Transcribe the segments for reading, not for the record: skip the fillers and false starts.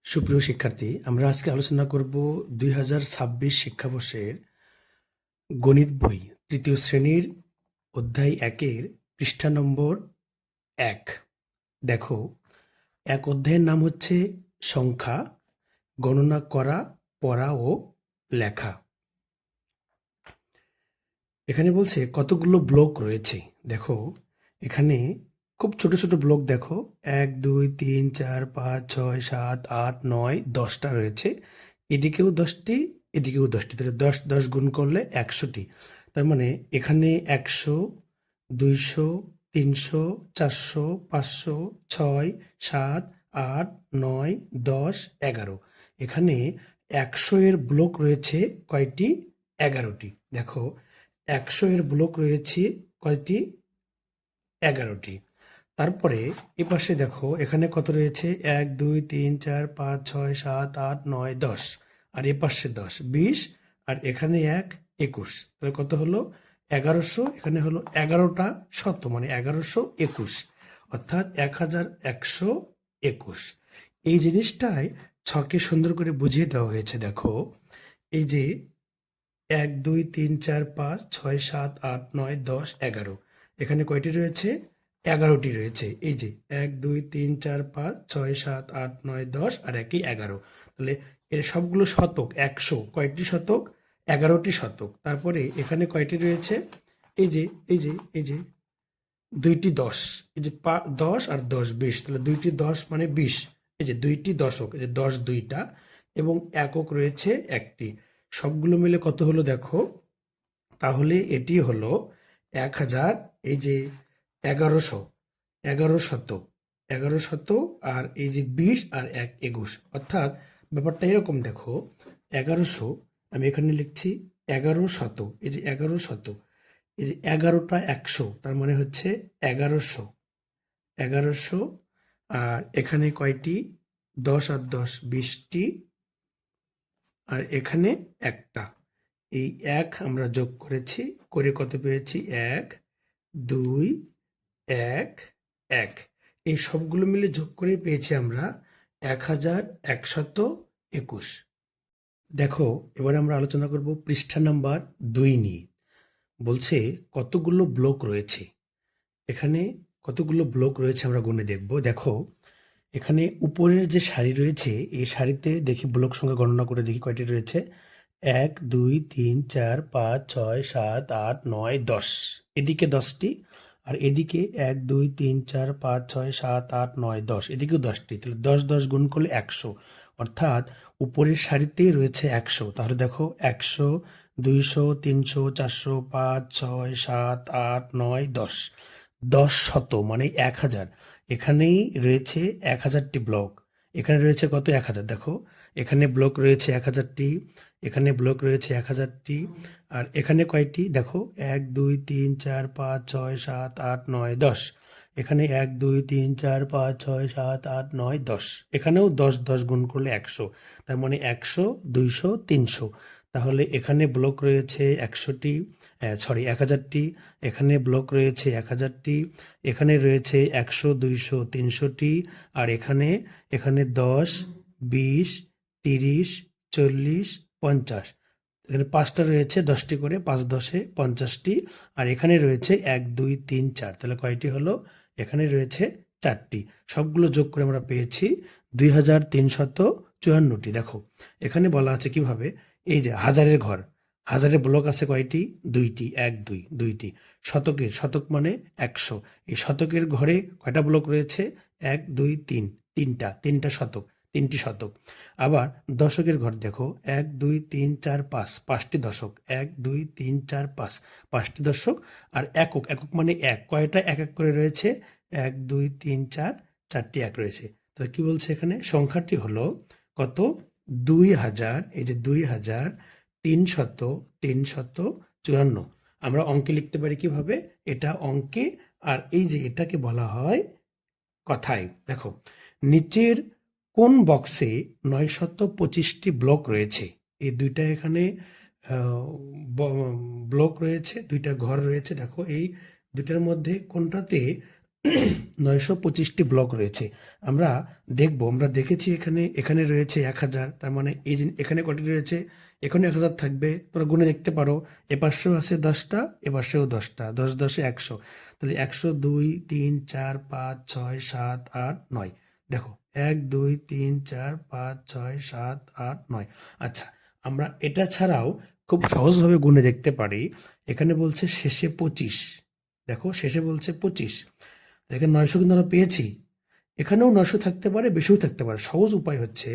সুপ্রিয় শিক্ষার্থী, আমরা আজকে আলোচনা করব 2026 শিক্ষাবর্ষের গণিত বই তৃতীয় শ্রেণীর অধ্যায় 1-এর পৃষ্ঠা নম্বর 1। দেখো, অধ্যায়ের নাম হচ্ছে সংখ্যা, গণনা করা, পড়া ও লেখা। এখানে বলছে কতগুলো ব্লক রয়েছে। দেখো, এখানে খুব ছোট ছোট ব্লক দেখো, 1 2 3 4 5 6 7 8 9 10টা রয়েছে। এদিকেও 10টি, এদিকেও 10টি, তাহলে 10 10 গুণ করলে 100টি। তার মানে এখানে 100 200 300 400 500 6 7 8 9 10 11। এখানে 100 এর ব্লক রয়েছে কয়টি? 11টি। দেখো, 100 এর ব্লক রয়েছে কয়টি? 11টি। তারপরে এপাশে দেখো, এখানে কত রয়েছে? 1 2 3 4 5 6 7 8 9 10। আর এপাশে 10 20, আর এখানে 1 21। তাহলে কত হলো? 1100। এখানে হলো 11টা শত, মানে 1121, অর্থাৎ 1121। এই জিনিসটাই ছকে সুন্দর করে বুঝিয়ে দেওয়া হয়েছে। দেখো, এই যে 1 2 3 4 5 6 7 8 9 10 11, এখানে কয়টি রয়েছে? 11টি রয়েছে। এই যে 1 2 3 4 5 6 7 8 9 10 আর 1 11। তাহলে এর সবগুলো শতক। 100 কয়টি শতক? 11টি শতক। তারপরে এখানে কয়টি রয়েছে? এই যে এই যে এই যে দুইটি 10, এই যে 10 আর 10 20, তাহলে দুইটি 10 মানে 20। এই যে দুইটি দশক, এই যে 10 দুইটা, এবং একক রয়েছে একটি। সবগুলো মিলে কত হলো দেখো, তাহলে এটি হলো 1000। এই যে 1100, 1100, 1100, আর এই যে 20 আর 1 21, অর্থাৎ ব্যাপারটা এরকম। দেখো, 1100, আমি এখানে লিখছি 1100, এই যে 1100, এই যে 11টা 100, তার মানে হচ্ছে 1100, 1100। আর এখানে কয়টি? 10 আর 10 20টি, আর এখানে একটা। এই 1 আমরা যোগ করেছি, করে কত পেয়েছি? 1 2 1 1। এই সবগুলো মিলে যোগ করে পেয়েছি আমরা 1121। দেখো, এবার আমরা আলোচনা করব পৃষ্ঠা নাম্বার 2 নিয়ে। বলছে কতগুলো ব্লক রয়েছে। এখানে কতগুলো ব্লক রয়েছে আমরা গুণে দেখব। দেখো, এখানে উপরের যে সারি রয়েছে, এই সারিতে দেখি ব্লক সংখ্যা গণনা করে দেখি কয়টি রয়েছে। 1 2 3 4 5 6 7 8 9 10, এদিকে 10টি, আর এদিকে 1 2 3 4 5 6 7 8 9 10, এদিকেও 10টি। তাহলে 10 10 গুণ করলে 100, অর্থাৎ উপরের সারিতেই রয়েছে 100। তাহলে দেখো, 100 200 300 400 5 6 7 8 9 10, 10 শত মানে 1000। এখানেই রয়েছে 1000টি ব্লক। এখানে রয়েছে কত? 1000। দেখো, এখানে ব্লক রয়েছে 1000টি, এখানে ব্লক রয়েছে 1000টি, আর এখানে কয়টি? দেখো, 1 2 3 4 5 6 7 8 9 10। এখানে 1 2 3 4 5 6 7 8 9 10। এখানেও 10 10 গুণ করলে 100, তার মানে 100 200 300। তাহলে এখানে ব্লক রয়েছে 100টি, সরি 1000টি। এখানে ব্লক রয়েছে 1000টি, এখানে রয়েছে 100 200 300টি, আর এখানে এখানে 10 20 30 40 50। এখানে 5টা রয়েছে, 10টি করে, 5 10 50টি, আর এখানে রয়েছে 1 2 3 4। তাহলে কয়টি হলো? এখানে রয়েছে 4টি। সবগুলো যোগ করে আমরা পেয়েছি 2354টি। দেখো, এখানে বলা আছে কিভাবে। এই যে হাজারের ঘর, হাজারের ব্লক আছে কয়টি? 2টি, 1 2 2টি। শতকের, শতক মানে 100, এই শতকের ঘরে কয়টা ব্লক রয়েছে? 1 2 3, তিনটা শতক, 3টি শতক। আবার দশকের ঘর দেখো, 1 2 3 4 5, 5টি দশক, 1 2 3 4 5, 5টি দশক। আর একক, একক মানে 1, কয়টা এক এক করে রয়েছে? 1 2 3 4, 4টি 1 রয়েছে। তাহলে কি বলছে এখানে? সংখ্যাটি হলো কত? 2000। এই যে 2354। আমরা অঙ্কে লিখতে পারি কিভাবে? এটা অঙ্কে, আর এই যে এটাকে বলা হয় কথায়। দেখো, নিচের কোন বক্সে 925টি ব্লক রয়েছে? এই দুইটা এখানে ব্লক রয়েছে, দুইটা ঘর রয়েছে। দেখো, এই দুইটার মধ্যে কোনটাতে 925টি ব্লক রয়েছে। আমরা দেখব, আমরা দেখেছি এখানে রয়েছে 1000, তার মানে এই যে এখানে কটি রয়েছে, এখানে 1000 থাকবে, তোমরা গুণে দেখতে পারো। এপাশেও আছে 10টা, এপাশেও 10টা, 10 10 100, তাহলে 100 2 3 4 5 6 7 8 9। দেখো 1 2 3 4 5 6 7 8 9। আচ্ছা, আমরা এটা ছাড়াও খুব সহজভাবে গুণে দেখতে পারি। এখানে বলছে শেষে 25, দেখো শেষে বলছে 25, এখানে 900 কিন্তু আমরা পেয়েছি, এখানেও 900 থাকতে পারে, বেশিও থাকতে পারে। সহজ উপায় হচ্ছে,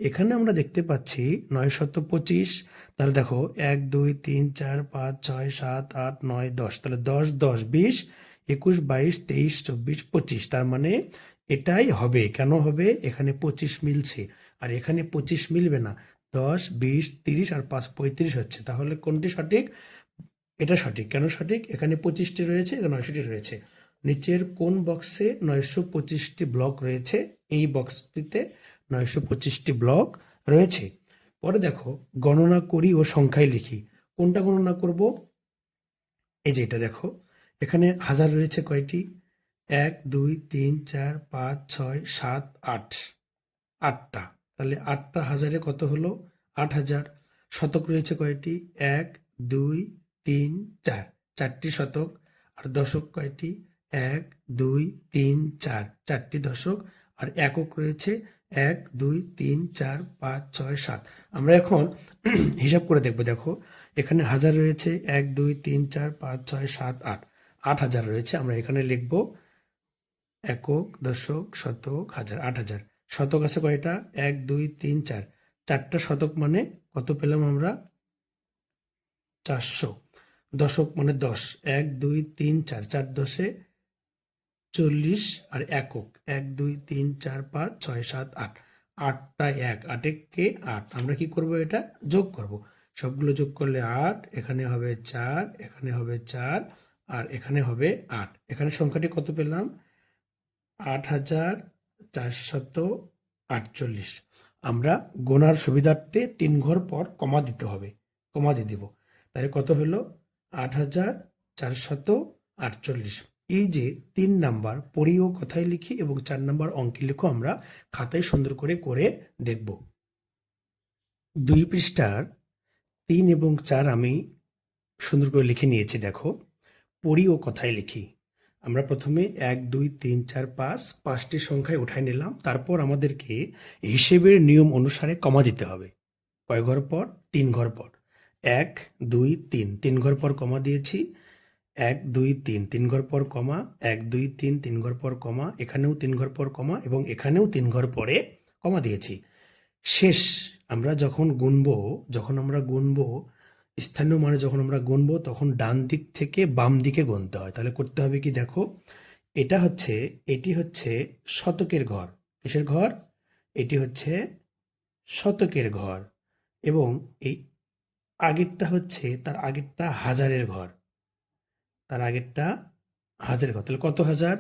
এখানে আমরা দেখতে পাচ্ছি 925, তাহলে দেখো 1 2 3 4 5 6 7 8 9 10, তাহলে 10 10 20 21 22 23 24 25, তার মানে এটাই হবে। কেন হবে? এখানে 25 মিলছে, আর এখানে 25 মিলবে না। 10 20 30 আর 5 35 হচ্ছে, তাহলে কোনটি সঠিক? এটা সঠিক। কেন সঠিক? এখানে 25টি রয়েছে, এখানে 900টি রয়েছে। নিচের কোন বক্সে 925টি ব্লক রয়েছে? এই বক্সটিতে 925টি ব্লক রয়েছে। পরে দেখো, গণনা করি ও সংখ্যায় লিখি। কোনটা গণনা করব? এই যে এটা দেখো, এখানে হাজার রয়েছে কয়টি? 1 2 3 4 5 6 7 8, 8টা। তাহলে 8টা হাজারে কত হলো? 8000। শতক রয়েছে কয়টি? 1 2 3 4, 4টি শতক। আর দশক কয়টি? 1 2 3 4, 4টি দশক। আর একক রয়েছে 1 2 3 4 5 6 7। আমরা এখন হিসাব করে দেখব। দেখো এখানে হাজার রয়েছে 1 2 3 4 5 6 7 8, 8000 রয়েছে। আমরা এখানে লিখব একক, দশক, শতক, হাজার, 8000। শতক আছে কয়টা? 1 2 3 4, 4টা শতক মানে কত পেলাম আমরা? 400। দশক মানে 10, 1 2 3 4, 4 10 40। আর একক 1 2 3 4 5 6 7 8, 8টা 1, 8 কে 8। আমরা কি করব? এটা যোগ করব। সবগুলো যোগ করলে 8, এখানে হবে 4, এখানে হবে 4, আর এখানে হবে 8। এখানে সংখ্যাটি কত পেলাম? 8448। আমরা গোনার সুবিধার্থে 3 ঘর পর কমা দিতে হবে, কমা দিয়ে দিব। তাহলে কত হলো? 8448। এই যে 3 নাম্বার পড়ি ও কথায় লিখি এবং 4 নাম্বার অঙ্কে লিখো, আমরা খাতায় সুন্দর করে করে দেখব। 2 পৃষ্ঠার 3 এবং 4 আমি সুন্দর করে লিখে নিয়েছি। দেখো, পড়ি ও কথায় লিখি। আমরা প্রথমে 1 2 3 4 5, 5টি সংখ্যায় উঠাই নিলাম। তারপর আমাদেরকে হিসেবের নিয়ম অনুসারে কমা দিতে হবে। কয় ঘর পর? 3 ঘর পর। 1 2 3, 3 ঘর পর কমা দিয়েছি। 1 2 3, 3 ঘর পর কমা। 1 2 3, 3 ঘর পর কমা। এখানেও 3 ঘর পর কমা এবং এখানেও 3 ঘর পরে কমা দিয়েছি। শেষ আমরা যখন আমরা গুনবো, স্থানীয় মানে যখন আমরা গুনবো, তখন ডান দিক থেকে বাম দিকে গুনতে হয়। তাহলে করতে হবে কি? দেখো, এটি হচ্ছে শতকের ঘর। কিসের ঘর? এটি হচ্ছে শতকের ঘর। এবং এই আগেরটা হচ্ছে, তার আগেরটা হাজারের ঘর, তার আগেরটা হাজারের ঘর। তাহলে কত হাজার?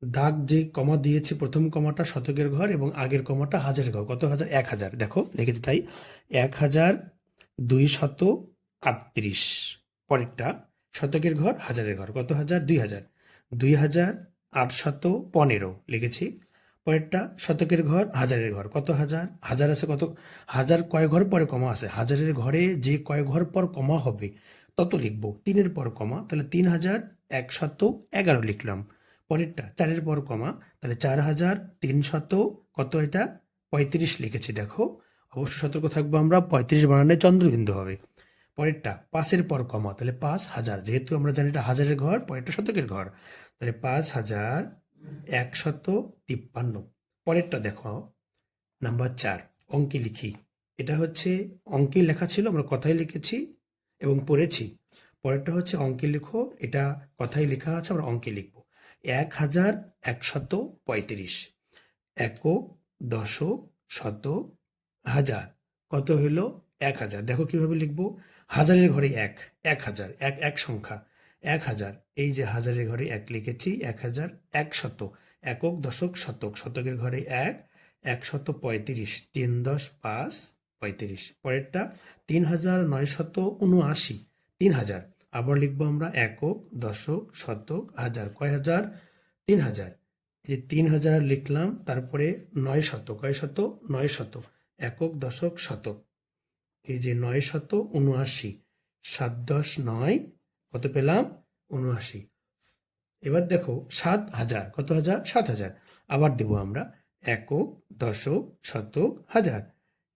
দাগ যে কমা দিয়েছে, প্রথম কমাটা শতকের ঘর এবং আগের কমাটা হাজারের ঘর। কত হাজার? 1000। দেখো দেখেছি তাই, 1238। পরেরটা শতকের ঘর, হাজারের ঘর, কত হাজার? 2000। 2815 লিখেছি। পরেরটা শতকের ঘর, হাজারের ঘর, কত হাজার? হাজার আছে কত? হাজার কয় ঘর পরে কমা আছে? হাজারের ঘরে যে কয় ঘর পর কমা হবে তত লিখবো। 3-এর পর কমা, তাহলে 3111 লিখলাম। পরেরটা 4-এর পর কমা, তাহলে 4300 কত? এটা 35 লিখেছি। দেখো অবশ্যই সতর্ক থাকবো আমরা, 35 বানানে চন্দ্রবিন্দু হবে। পরেরটা 5-এর পর কমা, তাহলে 5000, যেহেতু আমরা জানি এটা হাজারের ঘর, পরেরটা শতকের ঘর, তাহলে 5153। পরেরটা দেখো, নাম্বার 4, অঙ্কে লিখি। এটা হচ্ছে অঙ্কে লেখা ছিল, আমরা কথায় লিখেছি এবং পড়েছি। পরেরটা হচ্ছে অঙ্কে লিখো, এটা কথায় লেখা আছে, আমরা অঙ্কে লিখব। 1135। একক, দশক, শতক, হাজার, কত হইল? 1000। দেখো কিভাবে লিখবো? হাজারের ঘরে 1, 1000, এক সংখ্যা, 1000। এই যে হাজারের ঘরে 1 লিখেছি, 1000। 100, একক, দশক, শতক, শতকের ঘরে 1, 135। 3 10 5 35। পরেরটা 3979। 3000। আবার লিখবো আমরা একক, দশক, শতক, হাজার। কয় হাজার? 3000, এই যে 3000 লিখলাম, তারপরে 900, কয় শত? 900, একক দশক শতক, এই যে 979, 7 10 9, কত পেলাম? 79। এবার দেখো 7000, কত হাজার? 7000, আবার দেবো আমরা একক দশক শতক হাজার,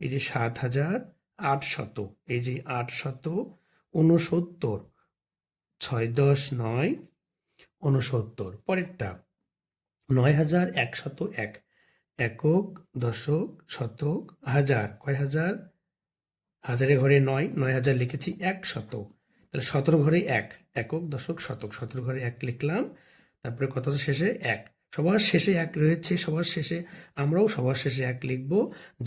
এই যে 7800, এই যে 869, 6 10 9, 69। পরেরটা 9101, একক দশক শতক হাজার, কয় হাজার? হাজারের ঘরে 9, 9000 লিখেছি, 100, তাহলে 17 ঘরে 1, একক দশক শতক, 17 ঘরে 1 লিখলাম, তারপরে কত আছে শেষে? 1, সবার শেষে 1 রয়েছে, সবার শেষে আমরাও সবার শেষে 1 লিখব।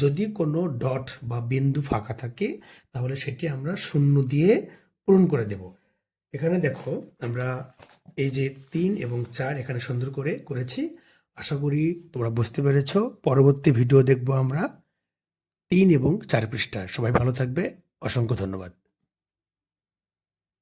যদি কোনো ডট বা বিন্দু ফাঁকা থাকে তাহলে সেটি আমরা শূন্য দিয়ে পূরণ করে দেব। এখানে দেখো আমরা এই যে 3 এবং 4 এখানে সুন্দর করে করেছি। আশা করি তোমরা বুঝতে পেরেছো। পরবর্তী ভিডিও দেখবো আমরা 3 এবং 4 পৃষ্ঠা। সবাই ভালো থাকবে, অসংখ্য ধন্যবাদ।